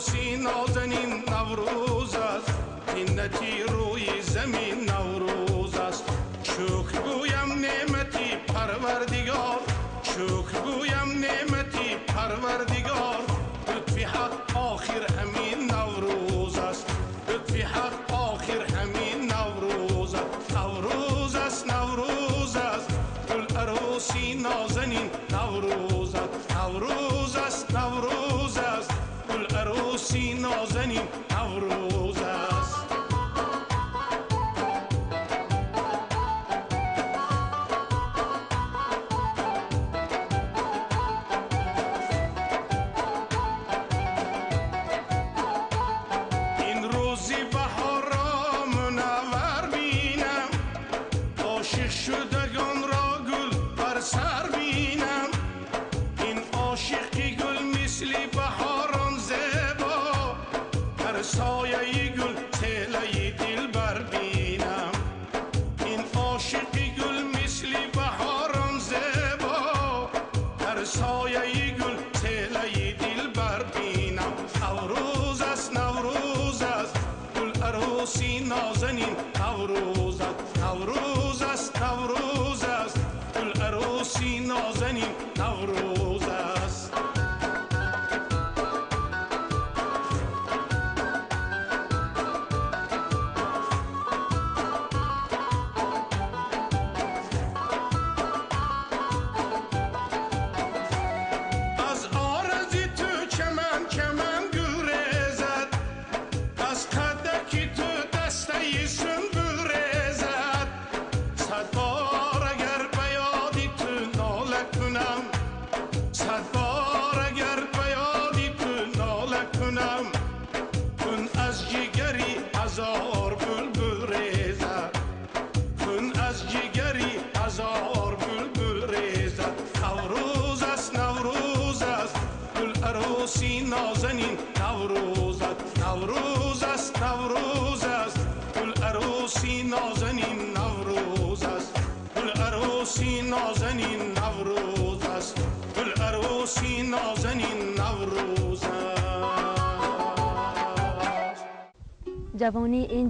عروسی نازنین نوروز است، زینتی روی زمین نوروز است. شکر گویم نعمتی پروردگار، شکر گویم نعمتی پروردگار. لطفی حق آخر همین نوروز است، لطفی حق آخر همین نوروز است. نوروز است نوروز است گل عروسی نازنین نوروز است. نوروز است نوروز است گل عروسی نازنین نوروز است. این روزی بهار را منور بینم، عاشق شدگان را گل بر سر بینم. این عاشق که گل مثل بهاران زیبا، در سایه گل تله دل بر بینم. این عاشق گل مثل بهاران زیبا، در سایه گل تله دل بر بینم. نوروز است نوروز است گل عروسی نازنین نوروز است. نوروز است نوروز است گل عروسی نازنین نوروز است. از آرزی تو چمن چمن گریزد، از قدکی تو دسته سنبل ریزد. صد بار اگر به یادی تو ناله کنم، صد بار اگر به یادی تو ناله کنم. کن از جگری هزار بلبل ریزد، کن از جگری هزار بلبل ریزد. نوروز است نوروز است گل عروسی نازنین نوروز است. نوروز است نوروز است گل عروسی نازنین نوروز است. گل عروسی نازنین نوروز است. گل عروسی نازنین نوروز است. جوانی این